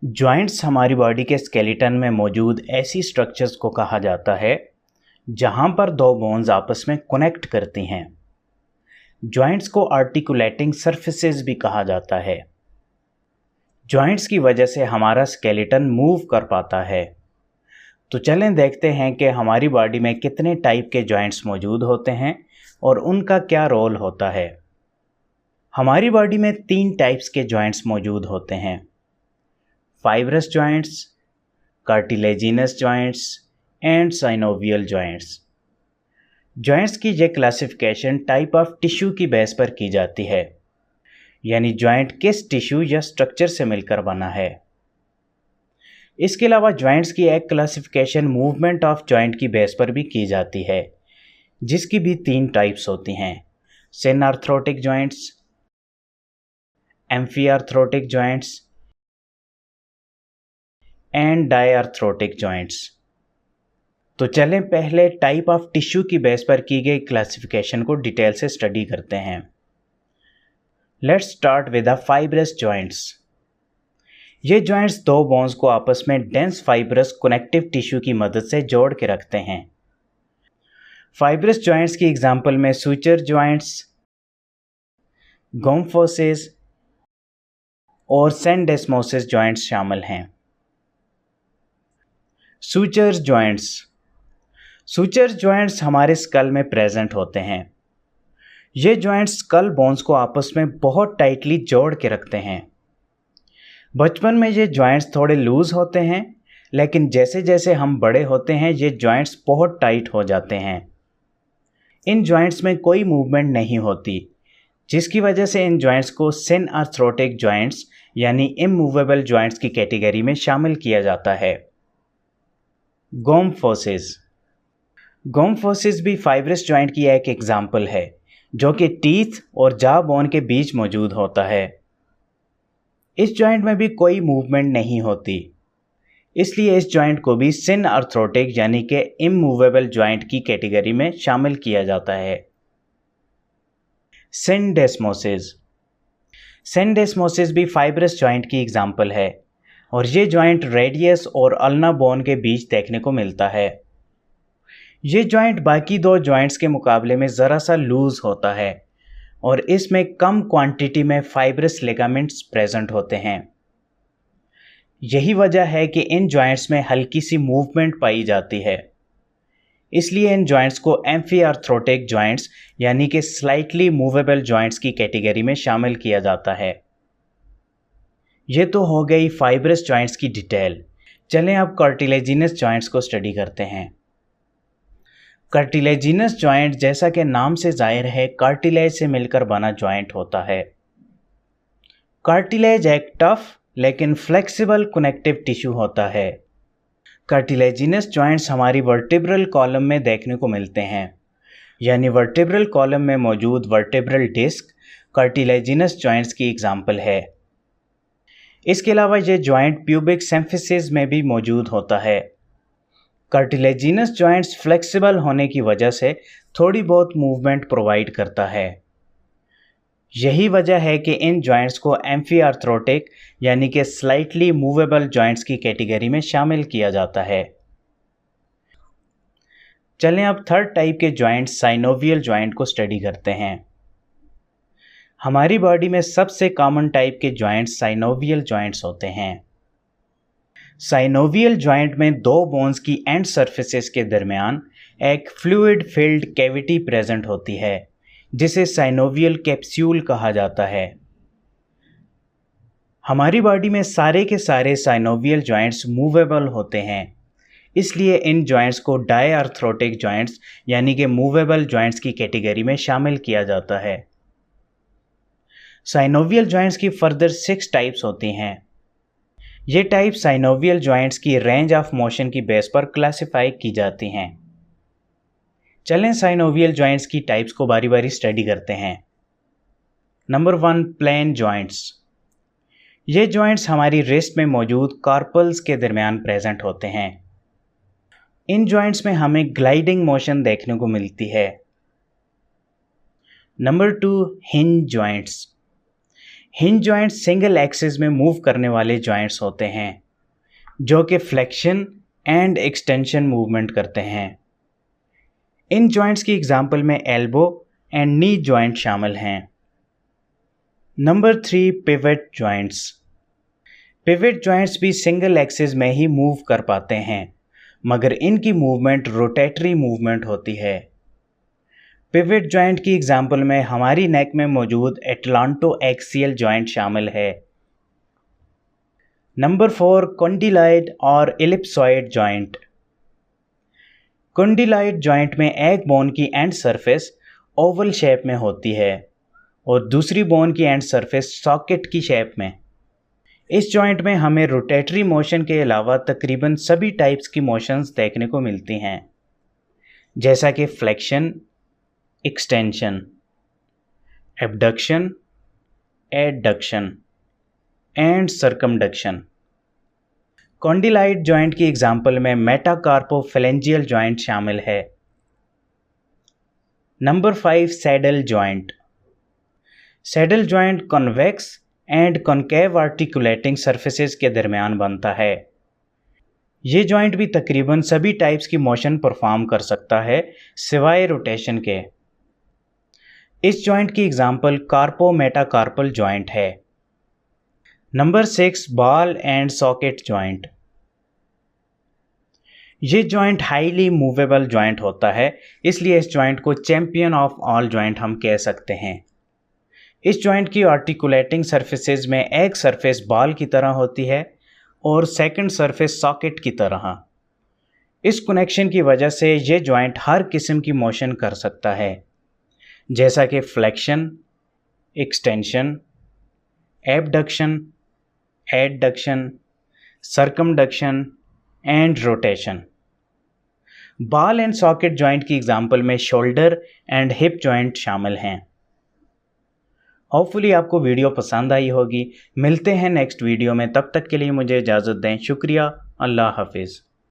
Joints हमारी body के skeleton में मौजूद ऐसी स्ट्रक्चर्स को कहा जाता है जहां पर दो बोन्स आपस में कनेक्ट करती हैं। जॉइंट्स को आर्टिकुलेटिंग सरफेसेस भी कहा जाता है। जॉइंट्स की वजह से हमारा स्केलेटन मूव कर पाता है। तो चलें देखते हैं कि हमारी बॉडी में कितने टाइप के जॉइंट्स मौजूद होते हैं और उनका क्या रोल होता है। हमारी बॉडी में 3 टाइप्स के जॉइंट्स मौजूद होते हैं: fibrous joints, cartilaginous joints and synovial joints. Joints की ये क्लासिफिकेशन टाइप ऑफ टिश्यू की बेस पर की जाती है, यानी जॉइंट किस टिश्यू या स्ट्रक्चर से मिलकर बना है। इसके अलावा जॉइंट्स की एक क्लासिफिकेशन मूवमेंट ऑफ जॉइंट की बेस पर भी की जाती है, जिसकी भी 3 टाइप्स होती हैं: सिनआर्थरोटिक जॉइंट्स, एम्फीआर्थरोटिक जॉइंट्स एंड डायआर्थरोटिक जॉइंट्स। तो चलें पहले टाइप ऑफ टिश्यू की बेस पर की गई क्लासिफिकेशन को डिटेल से स्टडी करते हैं। Let's start with the fibrous joints. ये जॉइंट्स दो बोन्स को आपस में डेंस फाइब्रस कनेक्टिव टिश्यू की मदद से जोड़ के रखते हैं। फाइब्रस जॉइंट्स की एग्जांपल में सूचर जॉइंट्स, गोम्फोसिस और सेंडेस्मोसिस जॉइंट्स शामिल हैं। Sutures joints. सूचर्स जॉइंट्स हमारे स्कल में प्रेजेंट होते हैं। ये जॉइंट्स स्कल बोन्स को आपस में बहुत टाइटली जोड़ के रखते हैं। बचपन में ये जॉइंट्स थोड़े लूज होते हैं, लेकिन जैसे जैसे हम बड़े होते हैं ये जॉइंट्स बहुत टाइट हो जाते हैं। इन जॉइंट्स में कोई मूवमेंट नहीं होती, जिसकी वजह से इन जॉइंट्स को सिनआर्थरोटिक जॉइंट्स यानी इमूवेबल जॉइंट्स की कैटेगरी में शामिल किया जाता है। गोम्फोसिस। गोम्फोसिस भी फाइब्रस जॉइंट की एक एग्जाम्पल है, जो कि टीथ और जॉ बोन के बीच मौजूद होता है। इस जॉइंट में भी कोई मूवमेंट नहीं होती, इसलिए इस जॉइंट को भी सिनआर्थरोटिक यानी कि इमूवेबल जॉइंट की कैटेगरी में शामिल किया जाता है। सिंडेस्मोसिस। सिंडेस्मोसिस भी फाइब्रस जॉइंट की एग्जाम्पल है और ये जॉइंट रेडियस और अल्ना बोन के बीच देखने को मिलता है। ये जॉइंट बाकी दो जॉइंट्स के मुकाबले में ज़रा सा लूज होता है और इसमें कम क्वांटिटी में फाइब्रस लिगामेंट्स प्रेजेंट होते हैं। यही वजह है कि इन जॉइंट्स में हल्की सी मूवमेंट पाई जाती है, इसलिए इन जॉइंट्स को एम्फीआर्थरोटिक जॉइंट्स यानी कि स्लाइटली मूवेबल जॉइंट्स की कैटेगरी में शामिल किया जाता है। ये तो हो गई फाइब्रस जॉइंट्स की डिटेल। चलें अब कार्टिलेजिनस जॉइंट्स को स्टडी करते हैं। कार्टिलेजिनस जॉइंट जैसा कि नाम से जाहिर है कार्टिलेज से मिलकर बना जॉइंट होता है। कार्टिलेज एक टफ लेकिन फ्लेक्सिबल कनेक्टिव टिश्यू होता है। कार्टिलेजिनस जॉइंट्स हमारी वर्टिब्रल कॉलम में देखने को मिलते हैं, यानी वर्टिब्रल कॉलम में मौजूद वर्टिब्रल डिस्क कार्टिलेजिनस जॉइंट्स की एग्जाम्पल है। इसके अलावा ये जॉइंट प्यूबिक सिम्फिसिस में भी मौजूद होता है। कार्टिलेजिनस जॉइंट्स फ्लेक्सिबल होने की वजह से थोड़ी बहुत मूवमेंट प्रोवाइड करता है। यही वजह है कि इन जॉइंट्स को एम्फीआर्थरोटिक यानी कि स्लाइटली मूवेबल जॉइंट्स की कैटेगरी में शामिल किया जाता है। चलें अब थर्ड टाइप के जॉइंट साइनोवियल जॉइंट को स्टडी करते हैं। हमारी बॉडी में सबसे कॉमन टाइप के जॉइंट्स साइनोवियल जॉइंट्स होते हैं। साइनोवियल जॉइंट में दो बोन्स की एंड सरफेसेस के दरमियान एक फ्लूइड फिल्ड कैविटी प्रेजेंट होती है, जिसे साइनोवियल कैप्सूल कहा जाता है। हमारी बॉडी में सारे के सारे साइनोवियल जॉइंट्स मूवेबल होते हैं, इसलिए इन जॉइंट्स को डायआर्थरोटिक जॉइंट्स यानी कि मूवेबल जॉइंट्स की कैटेगरी में शामिल किया जाता है। साइनोवियल जॉइंट्स की फर्दर 6 टाइप्स होती हैं। ये टाइप साइनोवियल जॉइंट्स की रेंज ऑफ मोशन की बेस पर क्लासिफाई की जाती हैं। चलें साइनोवियल जॉइंट्स की टाइप्स को बारी बारी स्टडी करते हैं। Number 1, plane joints. ये जॉइंट्स हमारी रिस्ट में मौजूद कार्पल्स के दरमियान प्रेजेंट होते हैं। इन जॉइंट्स में हमें ग्लाइडिंग मोशन देखने को मिलती है। Number 2, hinge joints. Hinge joints single axis में मूव करने वाले जॉइंट्स होते हैं जो कि फ्लेक्शन एंड एक्सटेंशन मूवमेंट करते हैं। इन जॉइंट्स की एग्जांपल में एल्बो एंड नी जॉइंट शामिल हैं। Number 3, pivot joints. Pivot joints भी सिंगल एक्सिस में ही मूव कर पाते हैं, मगर इनकी मूवमेंट रोटेटरी मूवमेंट होती है। पिवट जॉइंट की एग्जांपल में हमारी नेक में मौजूद एटलांटो एक्सियल जॉइंट शामिल है। नंबर 4, कॉन्डिलाइड और एलिप्सॉइड जॉइंट। कॉन्डिलाइड जॉइंट में एक बोन की एंड सरफेस ओवल शेप में होती है और दूसरी बोन की एंड सरफेस सॉकेट की शेप में। इस जॉइंट में हमें रोटेटरी मोशन के अलावा तकरीबन सभी टाइप्स की मोशंस देखने को मिलती हैं, जैसा कि flexion, extension, abduction, adduction and circumduction. Condyloid joint की एग्जांपल में मेटाकार्पोफेलेंजियल जॉइंट शामिल है। Number 5, saddle joint. Saddle joint convex and concave articulating surfaces के दरमियान बनता है। ये जॉइंट भी तकरीबन सभी टाइप्स की मोशन परफॉर्म कर सकता है सिवाय रोटेशन के। इस जॉइंट की एग्जांपल कार्पो मेटाकार्पल जॉइंट है। Number 6, ball and socket joint. ये जॉइंट हाईली मूवेबल जॉइंट होता है, इसलिए इस जॉइंट को चैंपियन ऑफ ऑल जॉइंट हम कह सकते हैं। इस जॉइंट की आर्टिकुलेटिंग सरफेसेज में एक सरफेस बॉल की तरह होती है और सेकंड सरफेस सॉकेट की तरह। इस कनेक्शन की वजह से ये जॉइंट हर किस्म की मोशन कर सकता है, जैसा कि flexion, extension, abduction, adduction, circumduction and rotation. Ball and socket joint की एग्जांपल में शोल्डर एंड हिप जॉइंट शामिल हैं। होपफुली आपको वीडियो पसंद आई होगी। मिलते हैं नेक्स्ट वीडियो में, तब तक के लिए मुझे इजाज़त दें। शुक्रिया। अल्लाह हाफिज़।